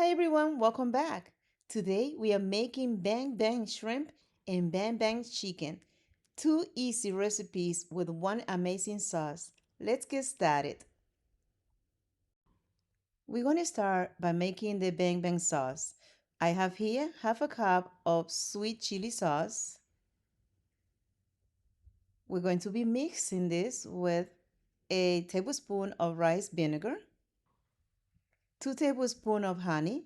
Hi everyone, welcome back. Today we are making bang bang shrimp and bang bang chicken. Two easy recipes with one amazing sauce. Let's get started. We're going to start by making the bang bang sauce. I have here half a cup of sweet chili sauce. We're going to be mixing this with a tablespoon of rice vinegar, 2 tablespoons of honey,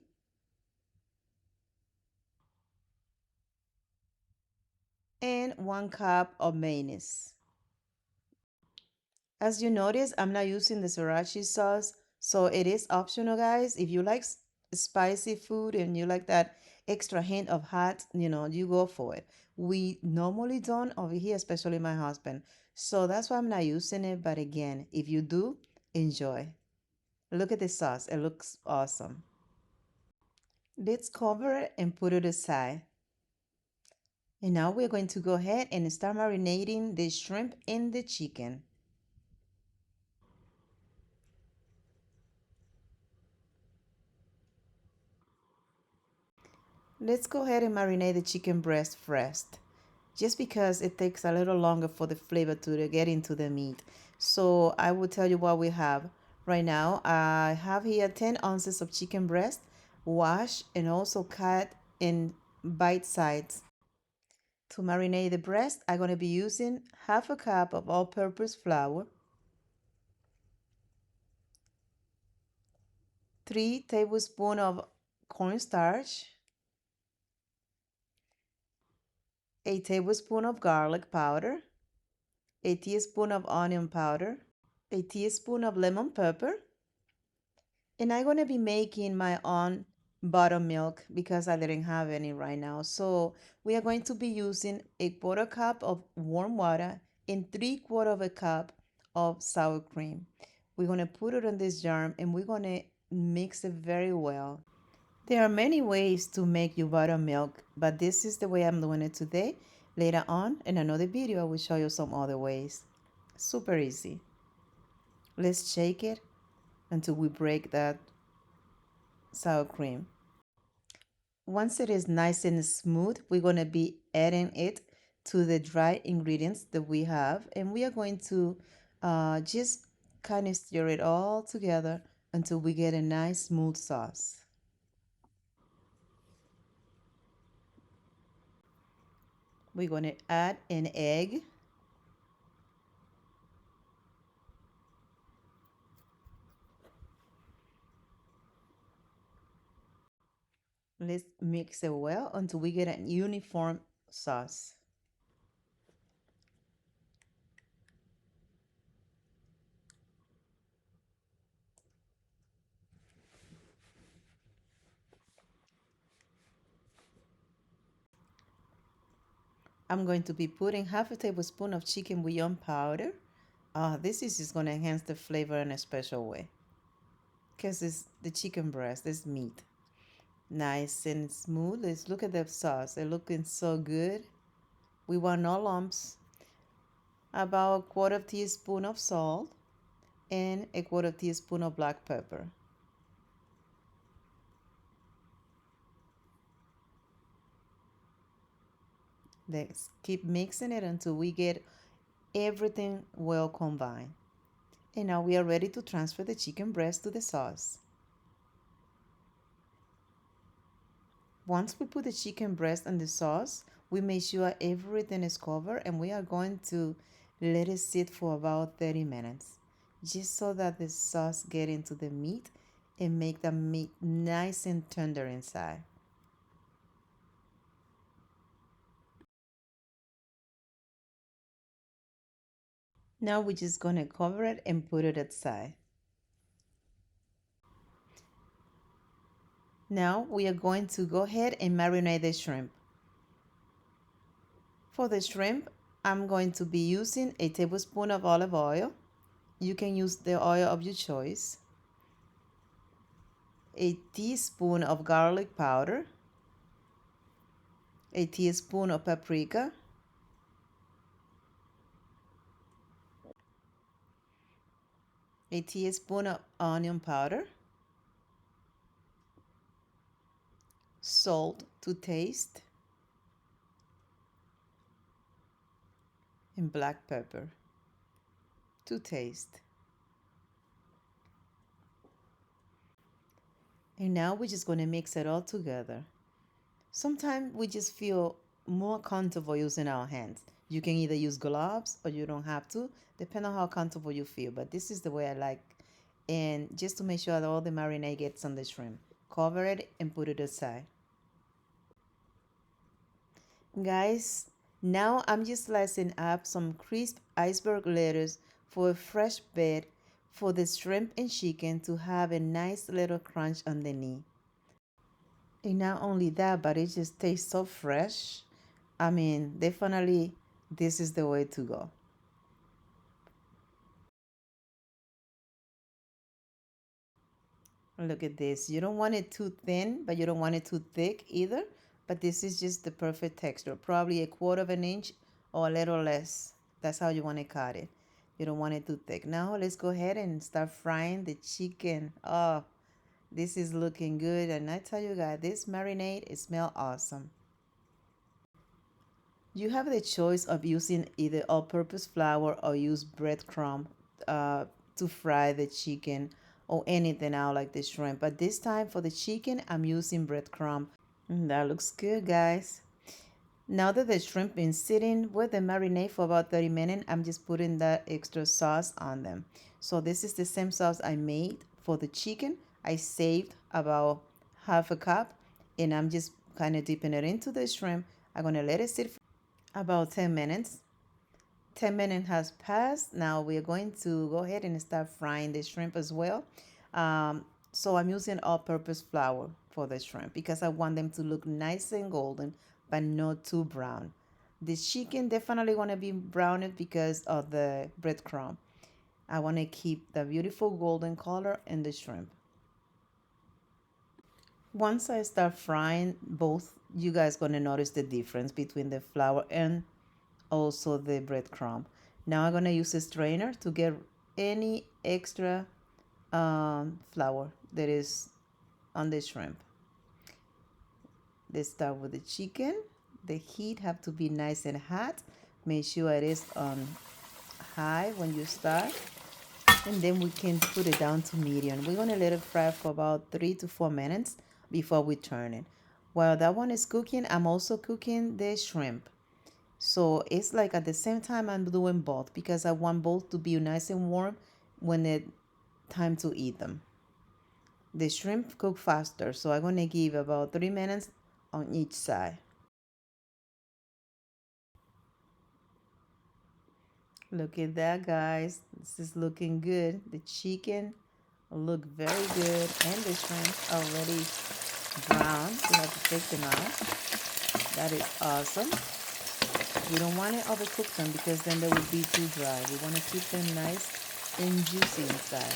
and 1 cup of mayonnaise. As you notice, I'm not using the sriracha sauce, so it is optional, guys. If you like spicy food and you like that extra hint of hot, you go for it. We normally don't over here, especially my husband. So that's why I'm not using it. But again, if you do, enjoy. Look at the sauce. It looks awesome. Let's cover it and put it aside. And now we're going to go ahead and start marinating the shrimp and the chicken. Let's go ahead and marinate the chicken breast first, just because it takes a little longer for the flavor to get into the meat. So I will tell you what we have. Right now, I have here 10 ounces of chicken breast, washed and also cut in bite sizes. To marinate the breast, I'm going to be using half a cup of all-purpose flour, 3 tablespoons of cornstarch, a tablespoon of garlic powder, a teaspoon of onion powder, a teaspoon of lemon pepper, and I'm going to be making my own buttermilk because I didn't have any right now. So we are going to be using a quarter cup of warm water and 3/4 of a cup of sour cream. We're going to put it in this jar and we're going to mix it very well. There are many ways to make your buttermilk, but this is the way I'm doing it today. Later on in another video, I will show you some other ways. Super easy. Let's shake it until we break that sour cream. Once it is nice and smooth, we're going to be adding it to the dry ingredients that we have, and we are going to just kind of stir it all together until we get a nice smooth sauce. We're going to add an egg. Let's mix it well until we get a uniform sauce. I'm going to be putting half a tablespoon of chicken bouillon powder. This is just going to enhance the flavor in a special way because it's the chicken breast, it's meat. Nice and smooth. Let's look at the sauce. It's looking so good. We want no lumps. About a quarter teaspoon of salt and a quarter teaspoon of black pepper. Let's keep mixing it until we get everything well combined. And now we are ready to transfer the chicken breast to the sauce. Once we put the chicken breast in the sauce, we make sure everything is covered and we are going to let it sit for about 30 minutes just so that the sauce get into the meat and make the meat nice and tender inside. Now we're just going to cover it and put it aside. Now we are going to go ahead and marinate the shrimp. For the shrimp, I'm going to be using a tablespoon of olive oil. You can use the oil of your choice. A teaspoon of garlic powder, a teaspoon of paprika, a teaspoon of onion powder, salt to taste, and black pepper to taste. And now we're just going to mix it all together. Sometimes we just feel more comfortable using our hands. You can either use gloves or you don't have to, depending on how comfortable you feel. But this is the way I like. And just to make sure that all the marinade gets on the shrimp, cover it and put it aside. Guys, now I'm just slicing up some crisp iceberg lettuce for a fresh bed for the shrimp and chicken to have a nice little crunch underneath. And not only that, but it just tastes so fresh. I mean, definitely this is the way to go. Look at this. You don't want it too thin, but you don't want it too thick either. But this is just the perfect texture. Probably a quarter of an inch or a little less. That's how you want to cut it. You don't want it too thick. Now let's go ahead and start frying the chicken. Oh, this is looking good. And I tell you guys, this marinade, it smells awesome. You have the choice of using either all-purpose flour or use breadcrumb to fry the chicken or anything out like the shrimp. But this time for the chicken, I'm using breadcrumb. That looks good, guys. Now that the shrimp been sitting with the marinade for about 30 minutes, I'm just putting that extra sauce on them. So this is the same sauce I made for the chicken. I saved about half a cup and I'm just kind of dipping it into the shrimp. I'm going to let it sit for about 10 minutes. 10 minutes has passed. Now we're going to go ahead and start frying the shrimp as well. So I'm using all-purpose flour for the shrimp because I want them to look nice and golden, but not too brown. The chicken definitely want to be browned because of the breadcrumb. I want to keep the beautiful golden color in the shrimp. Once I start frying both, you guys gonna notice the difference between the flour and also the breadcrumb. Now I'm gonna use a strainer to get any extra flour that is on the shrimp. Let's start with the chicken. The heat have to be nice and hot. Make sure it is on high when you start. And then we can put it down to medium. We're gonna let it fry for about 3 to 4 minutes before we turn it. While that one is cooking, I'm also cooking the shrimp. So it's like at the same time I'm doing both because I want both to be nice and warm when it's time to eat them. The shrimp cook faster, so I'm gonna give about 3 minutes on each side. Look at that, guys. This is looking good. The chicken look very good and the shrimp already brown. You have to take them out. That is awesome. We don't want to overcook them because then they will be too dry. We want to keep them nice and juicy inside.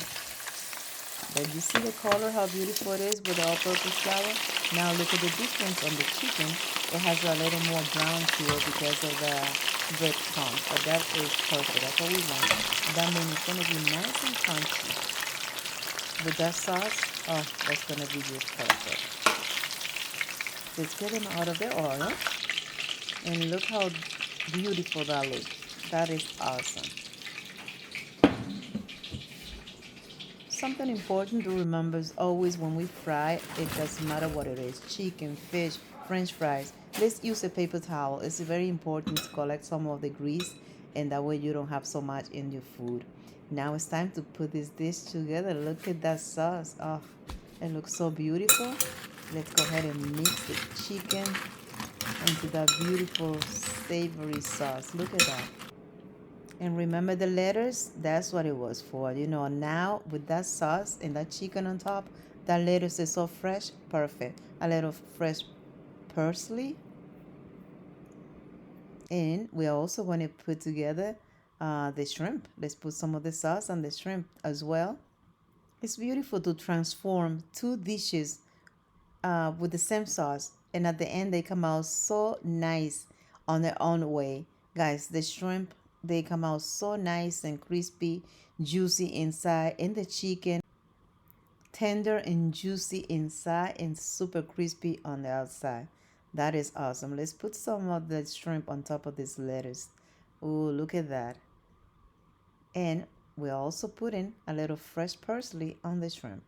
But you see the color, how beautiful it is with the all-purpose flour? Now look at the difference on the chicken. It has a little more brown to it because of the breadcrumbs. But that is perfect. That's what we want. That means it's going to be nice and crunchy. With that sauce, oh, that's going to be just perfect. Let's get them out of the oil. And look how beautiful that looks. That is awesome. Something important to remember is always when we fry, it doesn't matter what it is, chicken, fish, french fries. Let's use a paper towel. It's very important to collect some of the grease and that way you don't have so much in your food. Now it's time to put this dish together. Look at that sauce. Oh, it looks so beautiful. Let's go ahead and mix the chicken into that beautiful savory sauce. Look at that. And remember the lettuce? That's what it was for. You know, now with that sauce and that chicken on top, that lettuce is so fresh, perfect. A little fresh parsley. And we also want to put together the shrimp. Let's put some of the sauce on the shrimp as well. It's beautiful to transform two dishes with the same sauce. And at the end, they come out so nice on their own way. Guys, the shrimp, they come out so nice and crispy, juicy inside. And the chicken tender and juicy inside and super crispy on the outside. That is awesome. Let's put some of the shrimp on top of this lettuce. Oh, look at that. And we're also putting a little fresh parsley on the shrimp.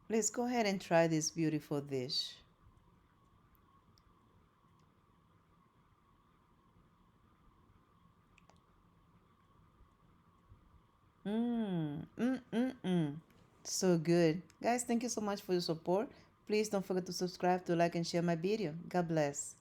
Let's go ahead and try this beautiful dish. So good. Guys, thank you so much for your support. Please don't forget to subscribe, to like, and share my video. God bless.